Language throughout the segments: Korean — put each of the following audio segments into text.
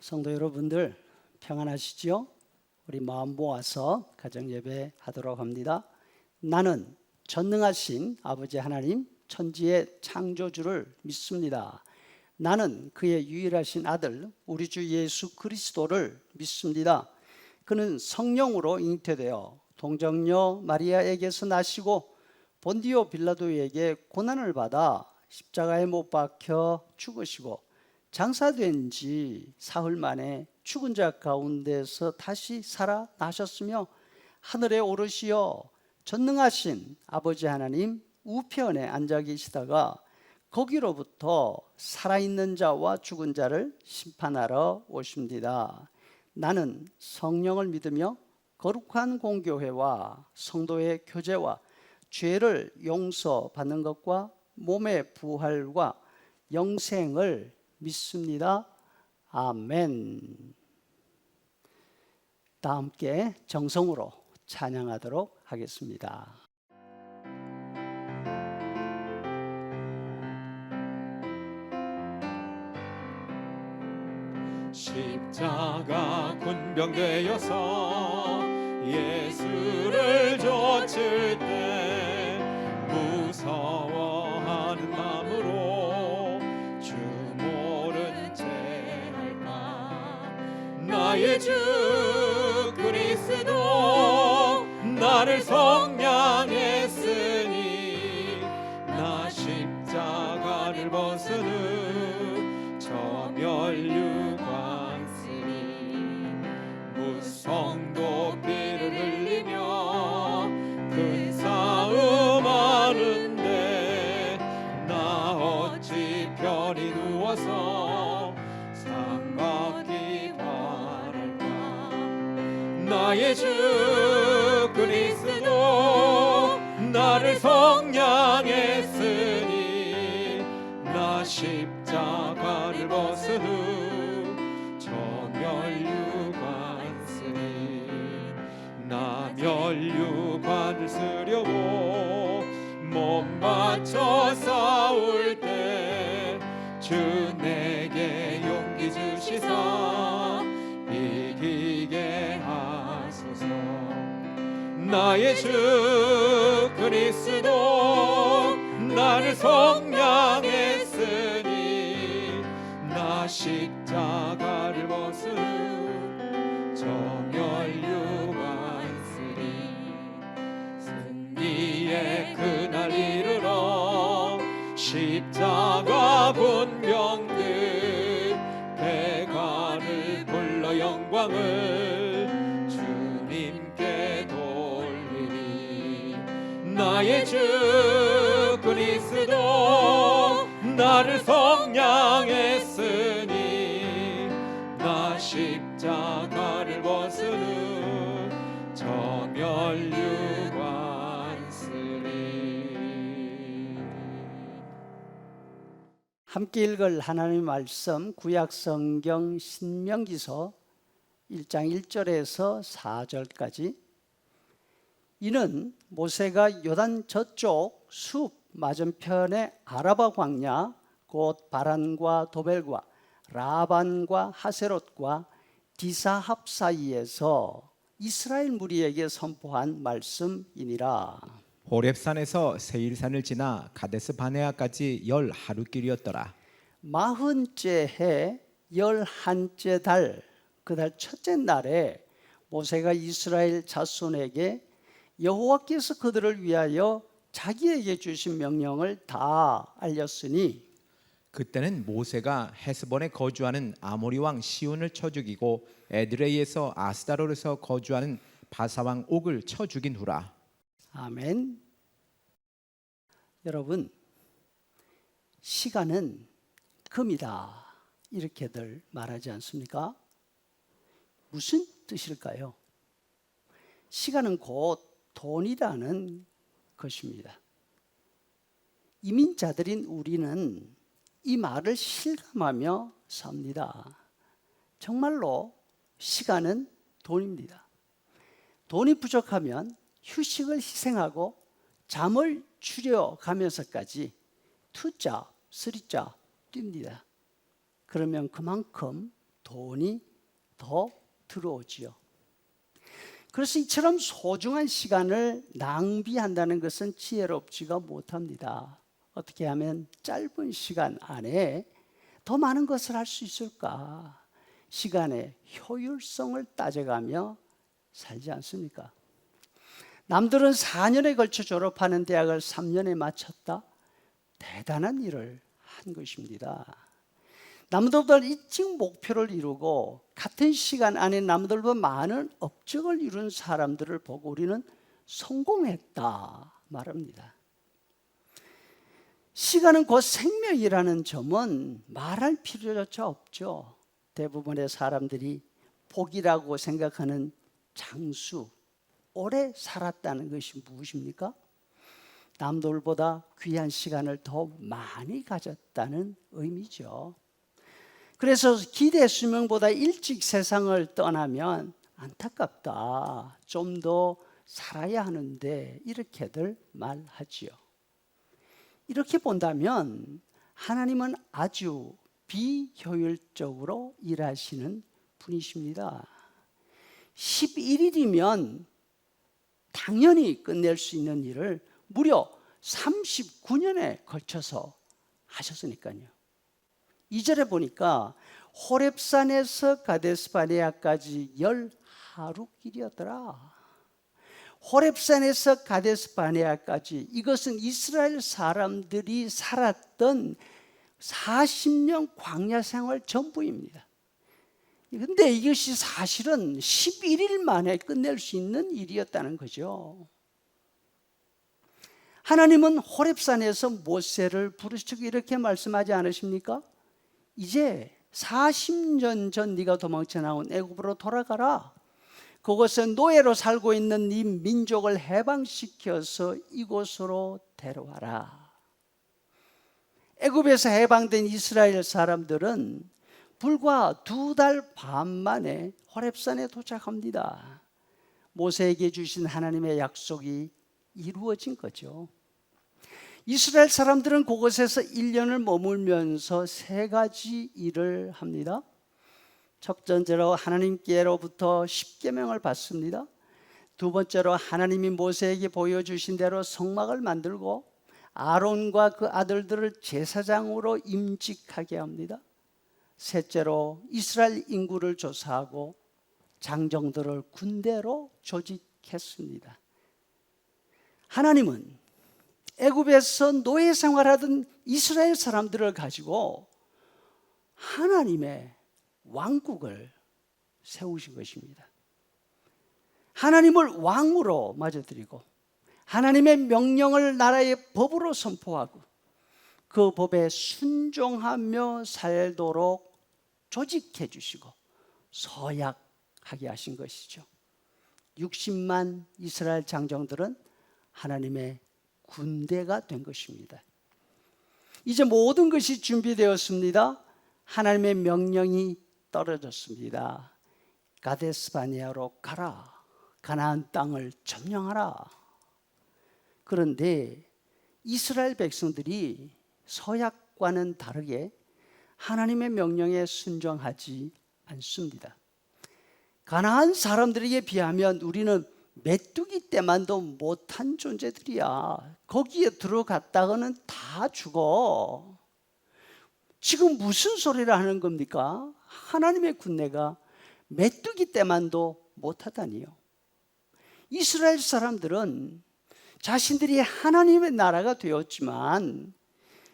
성도 여러분들 평안하시지요? 우리 마음 모아서 가정 예배 하도록 합니다. 나는 전능하신 아버지 하나님 천지의 창조주를 믿습니다. 나는 그의 유일하신 아들 우리 주 예수 그리스도를 믿습니다. 그는 성령으로 잉태되어 동정녀 마리아에게서 나시고 본디오 빌라도에게 고난을 받아 십자가에 못 박혀 죽으시고 장사된 지 사흘 만에 죽은 자 가운데서 다시 살아나셨으며 하늘에 오르시어 전능하신 아버지 하나님 우편에 앉아 계시다가 거기로부터 살아있는 자와 죽은 자를 심판하러 오십니다. 나는 성령을 믿으며 거룩한 공교회와 성도의 교제와 죄를 용서받는 것과 몸의 부활과 영생을 믿습니다. 아멘. 다 함께 정성으로 찬양하도록 하겠습니다. 십자가 군병되어서 예수를 좇을 때 무서워하는 마음으로 주 모른 채 할까. 나의 주 그리스도 나를 속량했으니 나 십자가를 벗은 저 멸류관쓰리 무성도 피를 흘리며 큰 싸움하는데 나 어찌 편히 누워서 상받기 바랄까. 나의 주 그리스도 나를 속량했으니 나 십자가를 벗은 후 저 멸류관쓰리 나 멸류관을 쓰려고 몸 바쳐 싸울 때 주 내게 용기 주시사 이기게 하소서. 나의 주 그리스도 나를 속량했으니 나 십자가를 벗은 저 멸류관쓰리 승리의 그날 이르러 십자가 군병들 대가를 불러 영광을 주님께 돌리리. 나의 주 그리스도 나를 속량했으니 나 십자가를 벗은 저 멸류관쓰리. 함께 읽을 하나님의 말씀 구약성경 신명기서 1장 1절에서 4절까지. 이는 모세가 요단 저쪽 숲 맞은편의 아라바 광야 곧 바란과 도벨과 라반과 하세롯과 디사합 사이에서 이스라엘 무리에게 선포한 말씀이니라. 호렙산에서 세일산을 지나 가데스 바네아까지 10하루길이었더라. 40째 해 11째 달 그 달 첫째 날에 모세가 이스라엘 자손에게 여호와께서 그들을 위하여 자기에게 주신 명령을 다 알렸으니 그때는 모세가 헤스본에 거주하는 아모리 왕 시온을 쳐 죽이고 에드레이에서 아스다롯에서 거주하는 바사 왕 옥을 쳐 죽인 후라. 아멘. 여러분, 시간은 금이다 이렇게들 말하지 않습니까? 무슨 뜻일까요? 시간은 곧 돈이라는 것입니다. 이민자들인 우리는 이 말을 실감하며 삽니다. 정말로 시간은 돈입니다. 돈이 부족하면 휴식을 희생하고 잠을 줄여가면서까지 투자, 쓰리자 뜁니다. 그러면 그만큼 돈이 더 들어오지요. 그래서 이처럼 소중한 시간을 낭비한다는 것은 지혜롭지가 못합니다. 어떻게 하면 짧은 시간 안에 더 많은 것을 할 수 있을까? 시간의 효율성을 따져가며 살지 않습니까? 남들은 4년에 걸쳐 졸업하는 대학을 3년에 마쳤다. 대단한 일을 한 것입니다. 남들보다 일찍 목표를 이루고 같은 시간 안에 남들보다 많은 업적을 이룬 사람들을 보고 우리는 성공했다 말합니다. 시간은 곧 생명이라는 점은 말할 필요조차 없죠. 대부분의 사람들이 복이라고 생각하는 장수, 오래 살았다는 것이 무엇입니까? 남들보다 귀한 시간을 더 많이 가졌다는 의미죠. 그래서 기대 수명보다 일찍 세상을 떠나면 안타깝다, 좀 더 살아야 하는데 이렇게들 말하지요. 이렇게 본다면 하나님은 아주 비효율적으로 일하시는 분이십니다. 11일이면 당연히 끝낼 수 있는 일을 무려 39년에 걸쳐서 하셨으니까요. 2절에 보니까 호렙산에서 가데스바네아까지 10하루길이었더라. 호렙산에서 가데스바네아까지, 이것은 이스라엘 사람들이 살았던 40년 광야 생활 전부입니다. 그런데 이것이 사실은 11일 만에 끝낼 수 있는 일이었다는 거죠. 하나님은 호렙산에서 모세를 부르시고 이렇게 말씀하지 않으십니까? 이제 40년 전 네가 도망쳐 나온 애굽으로 돌아가라. 그곳에 노예로 살고 있는 네 민족을 해방시켜서 이곳으로 데려와라. 애굽에서 해방된 이스라엘 사람들은 불과 2달 반 만에 호렙산에 도착합니다. 모세에게 주신 하나님의 약속이 이루어진 거죠. 이스라엘 사람들은 그곳에서 1년을 머물면서 3가지 일을 합니다. 첫 번째로 하나님께로부터 십계명을 받습니다. 두 번째로 하나님이 모세에게 보여주신 대로 성막을 만들고 아론과 그 아들들을 제사장으로 임직하게 합니다. 셋째로 이스라엘 인구를 조사하고 장정들을 군대로 조직했습니다. 하나님은 애굽에서 노예 생활하던 이스라엘 사람들을 가지고 하나님의 왕국을 세우신 것입니다. 하나님을 왕으로 맞아들이고 하나님의 명령을 나라의 법으로 선포하고 그 법에 순종하며 살도록 조직해 주시고 서약하게 하신 것이죠. 60만 이스라엘 장정들은 하나님의 군대가 된 것입니다. 이제 모든 것이 준비되었습니다. 하나님의 명령이 떨어졌습니다. 가데스바네아로 가라. 가나안 땅을 점령하라. 그런데 이스라엘 백성들이 서약과는 다르게 하나님의 명령에 순종하지 않습니다. 가나안 사람들에게 비하면 우리는 메뚜기 떼만도 못한 존재들이야. 거기에 들어갔다가는 다 죽어. 지금 무슨 소리를 하는 겁니까? 하나님의 군대가 메뚜기 떼만도 못하다니요. 이스라엘 사람들은 자신들이 하나님의 나라가 되었지만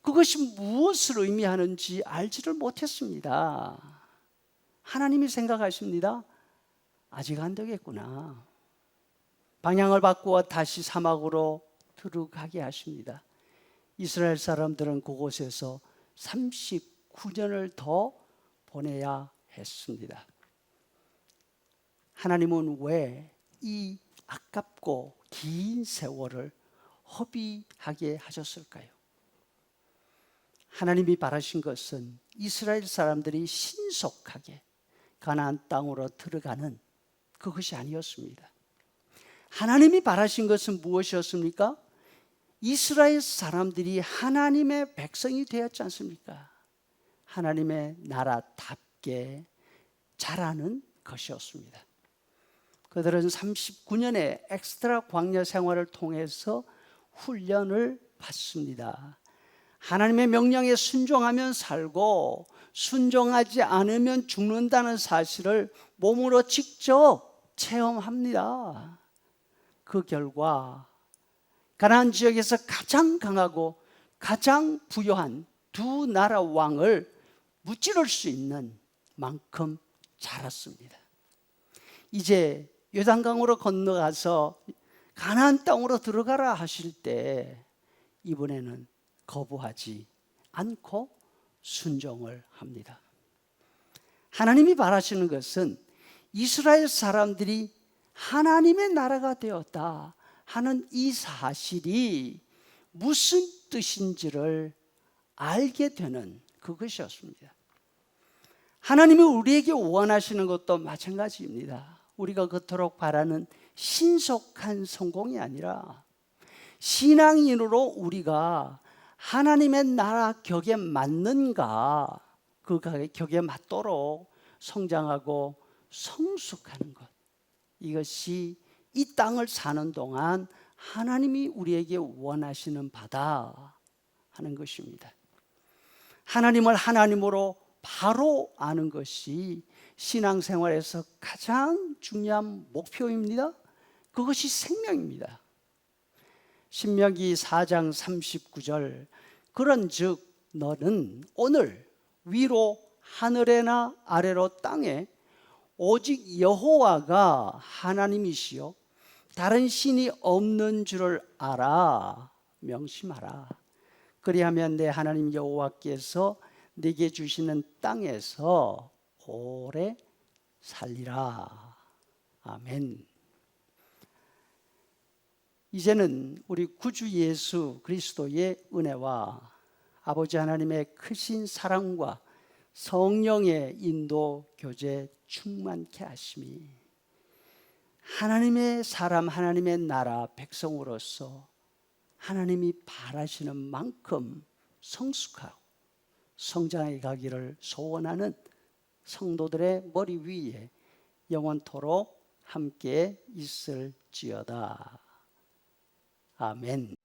그것이 무엇을 의미하는지 알지를 못했습니다. 하나님이 생각하십니다. 아직 안 되겠구나. 방향을 바꾸어 다시 사막으로 들어가게 하십니다. 이스라엘 사람들은 그곳에서 39년을 더 보내야 했습니다. 하나님은 왜 이 아깝고 긴 세월을 허비하게 하셨을까요? 하나님이 바라신 것은 이스라엘 사람들이 신속하게 가나안 땅으로 들어가는 그것이 아니었습니다. 하나님이 바라신 것은 무엇이었습니까? 이스라엘 사람들이 하나님의 백성이 되었지 않습니까? 하나님의 나라답게 자라는 것이었습니다. 그들은 39년의 엑스트라 광야 생활을 통해서 훈련을 받습니다. 하나님의 명령에 순종하면 살고 순종하지 않으면 죽는다는 사실을 몸으로 직접 체험합니다. 그 결과 가나안 지역에서 가장 강하고 가장 부유한 두 나라 왕을 무찌를 수 있는 만큼 자랐습니다. 이제 요단강으로 건너가서 가나안 땅으로 들어가라 하실 때 이번에는 거부하지 않고 순종을 합니다. 하나님이 바라시는 것은 이스라엘 사람들이 하나님의 나라가 되었다 하는 이 사실이 무슨 뜻인지를 알게 되는 그것이었습니다. 하나님이 우리에게 원하시는 것도 마찬가지입니다. 우리가 그토록 바라는 신속한 성공이 아니라 신앙인으로 우리가 하나님의 나라 격에 맞는가, 그 격에 맞도록 성장하고 성숙하는 것, 이것이 이 땅을 사는 동안 하나님이 우리에게 원하시는 바다 하는 것입니다. 하나님을 하나님으로 바로 아는 것이 신앙생활에서 가장 중요한 목표입니다. 그것이 생명입니다. 신명기 4장 39절, 그런즉 너는 오늘 위로 하늘에나 아래로 땅에 오직 여호와가 하나님이시요 다른 신이 없는 줄을 알아 명심하라. 그리하면 내 하나님 여호와께서 네게 주시는 땅에서 오래 살리라. 아멘. 이제는 우리 구주 예수 그리스도의 은혜와 아버지 하나님의 크신 사랑과 성령의 인도 교제 충만케 하심이 하나님의 사람, 하나님의 나라 백성으로서 하나님이 바라시는 만큼 성숙하고 성장해 가기를 소원하는 성도들의 머리 위에 영원토록 함께 있을지어다. 아멘.